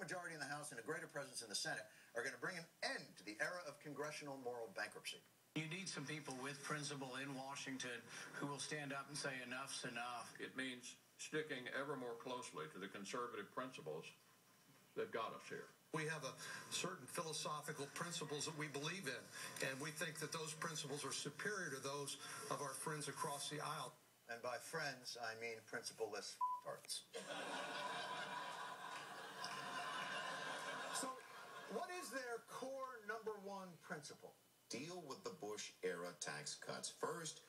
majority in the House and a greater presence in the Senate are going to bring an end to the era of congressional moral bankruptcy. You need some people with principle in Washington who will stand up and say enough's enough. It means sticking ever more closely to the conservative principles that got us here. We have certain philosophical principles that we believe in, and we think that those principles are superior to those of our friends across the aisle. And by friends, I mean principle-less farts. So, what is their core number one principle? Deal with the Bush-era tax cuts first,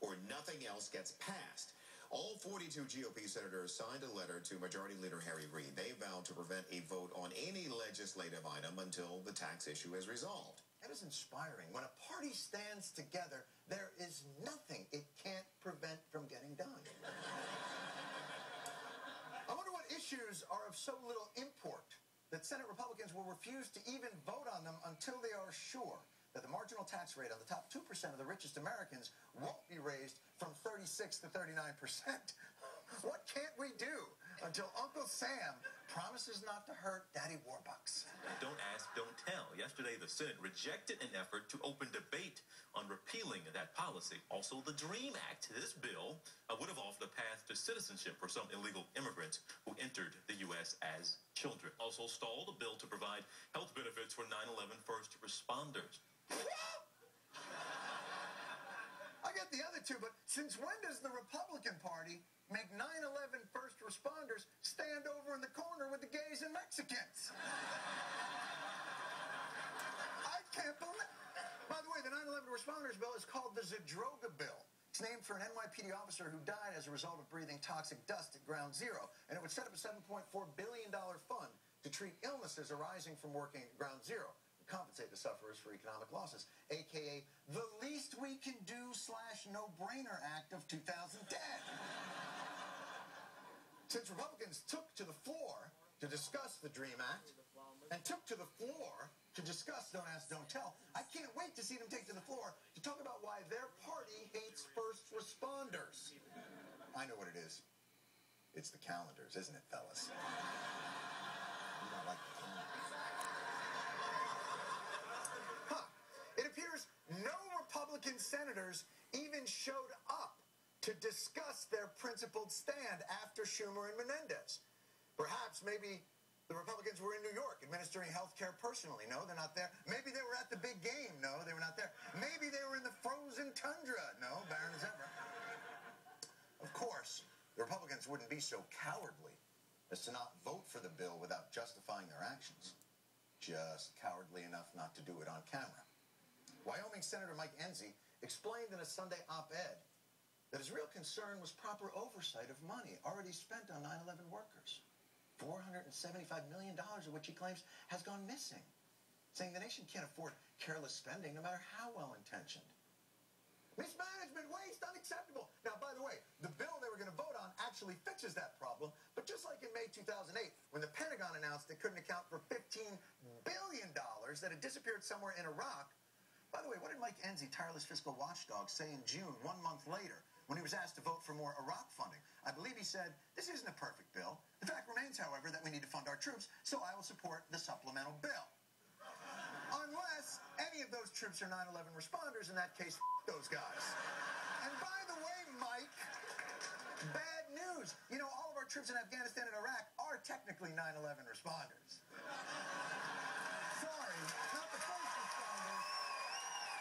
or nothing else gets passed. All 42 GOP senators signed a letter to Majority Leader Harry Reid. They vowed to prevent a vote on any legislative item until the tax issue is resolved. That is inspiring. When a party stands together, there is nothing it can't prevent from getting done. I wonder what issues are of so little import that Senate Republicans will refuse to even vote on them until they are sure that the marginal tax rate on the top 2% of the richest Americans won't be raised from 36 to 39%. What can't we do until Uncle Sam promises not to hurt Daddy Warbucks? Don't ask, don't tell. Yesterday, the Senate rejected an effort to open debate on repealing that policy. Also, the DREAM Act, this bill, would have offered a path to citizenship for some illegal immigrants who entered the U.S. as children. Also stalled a bill to provide health benefits for 9/11 first responders. I get the other two, but since when does the Republican Party make 9/11 first responders stand over in the corner with the gays and Mexicans? I can't believe it. By the way, the 9/11 responders bill is called the Zadroga bill. It's named for an NYPD officer who died as a result of breathing toxic dust at Ground Zero, and it would set up a $7.4 billion fund to treat illnesses arising from working at Ground Zero, compensate the sufferers for economic losses, a.k.a. the least we can do / no-brainer act of 2010. Since Republicans took to the floor to discuss the DREAM Act and took to the floor to discuss Don't Ask, Don't Tell, I can't wait to see them take to the floor to talk about why their party hates first responders. I know what it is. It's the calendars, isn't it, fellas? You don't like the calendars. It appears no Republican senators even showed up to discuss their principled stand after Schumer and Menendez. Perhaps maybe the Republicans were in New York administering health care personally. No, they're not there. Maybe they were at the big game. No, they were not there. Maybe they were in the frozen tundra. No, barren as ever. Of course, the Republicans wouldn't be so cowardly as to not vote for the bill without justifying their actions. Just cowardly enough not to do it on camera. Wyoming Senator Mike Enzi explained in a Sunday op-ed that his real concern was proper oversight of money already spent on 9/11 workers. $475 million of which he claims has gone missing, saying the nation can't afford careless spending no matter how well-intentioned. Mismanagement, waste, unacceptable. Now, by the way, the bill they were going to vote on actually fixes that problem, but just like in May 2008, when the Pentagon announced it couldn't account for $15 billion that had disappeared somewhere in Iraq. By the way, what did Mike Enzi, tireless fiscal watchdog, say in June, 1 month later, when he was asked to vote for more Iraq funding? I believe he said, "This isn't a perfect bill. The fact remains, however, that we need to fund our troops, so I will support the supplemental bill." Unless any of those troops are 9/11 responders, in that case, those guys. And by the way, Mike, bad news. You know, all of our troops in Afghanistan and Iraq are technically 9/11 responders. Sorry, not the first responders,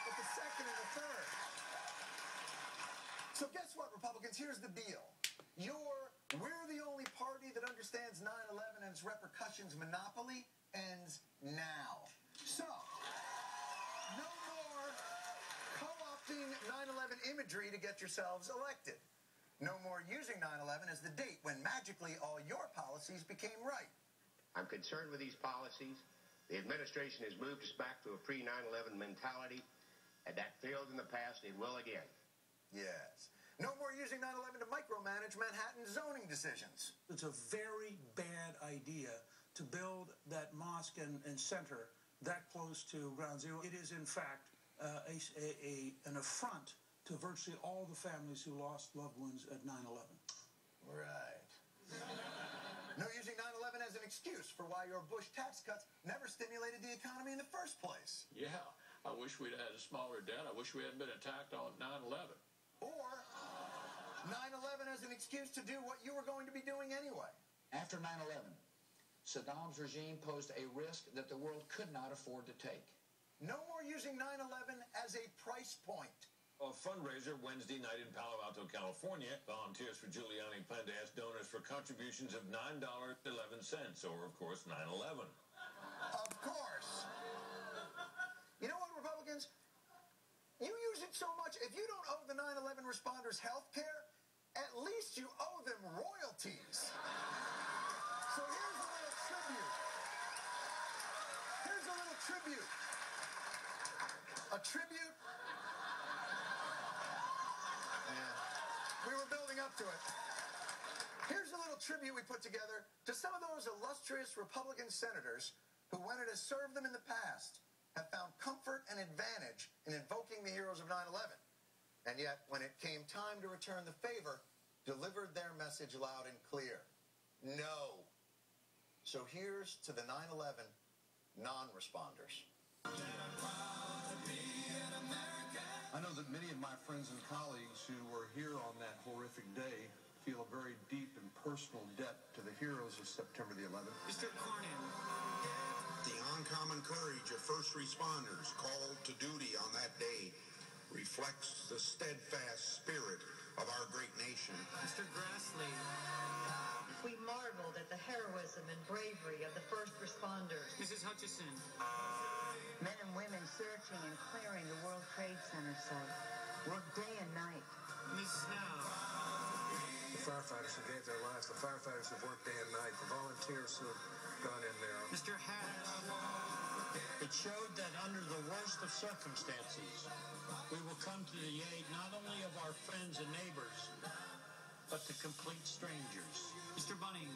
but the second and the third. So guess what, Republicans? Here's the deal. We're the only party that understands 9/11 and its repercussions monopoly ends now. So, no more co-opting 9/11 imagery to get yourselves elected. No more using 9/11 as the date when magically all your policies became right. I'm concerned with these policies. The administration has moved us back to a pre-9/11 mentality, and that failed in the past. It will again. Yes. No more using 9/11 to micromanage Manhattan zoning decisions. It's a very bad idea to build that mosque and center that close to Ground Zero. It is, in fact, an affront to virtually all the families who lost loved ones at 9/11. Right. No using 9/11 as an an excuse for why your Bush tax cuts never stimulated the economy in the first place. Yeah, I wish we'd had a smaller debt. I wish we hadn't been attacked on 9/11. Or 9/11 as an excuse to do what you were going to be doing anyway. After 9/11, Saddam's regime posed a risk that the world could not afford to take. No more using 9/11 as a price point. A fundraiser Wednesday night in Palo Alto, California. Volunteers for Giuliani plan to ask donors for contributions of $9.11, or, of course, 9/11. Of course. You know what, Republicans? You use it so much, if you don't owe the 9/11 responders health care, at least you owe them royalties. So here's a little tribute. Here's a little tribute. A tribute. We were building up to it. Here's a little tribute we put together to some of those illustrious Republican senators who, when it has served them in the past, have found comfort and advantage in invoking the heroes of 9/11. And yet, when it came time to return the favor, delivered their message loud and clear. No. So here's to the 9/11 non-responders. I know that many of my friends and colleagues who were here on that horrific day feel a very deep and personal debt to the heroes of September the 11th. Mr. Cornyn. The uncommon courage of first responders called to duty on that day reflects the steadfast spirit of our great nation. Mr. Grassley. We marveled at the heroism and bravery of the first responders. Mrs. Hutchison. Men and women searching and clearing the World Trade Center site. Worked day and night. Ms. Snow. The firefighters who gave their lives, the firefighters who worked day and night, the volunteers who have gone in there. Mr. Hatch. It showed that under the worst of circumstances, we will come to the aid not only of our friends and neighbors, but to complete strangers. Mr. Bunning.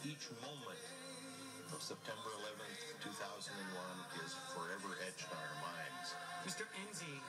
Each moment of September 11th, 2001 is forever etched on our minds. Mr. Enzi.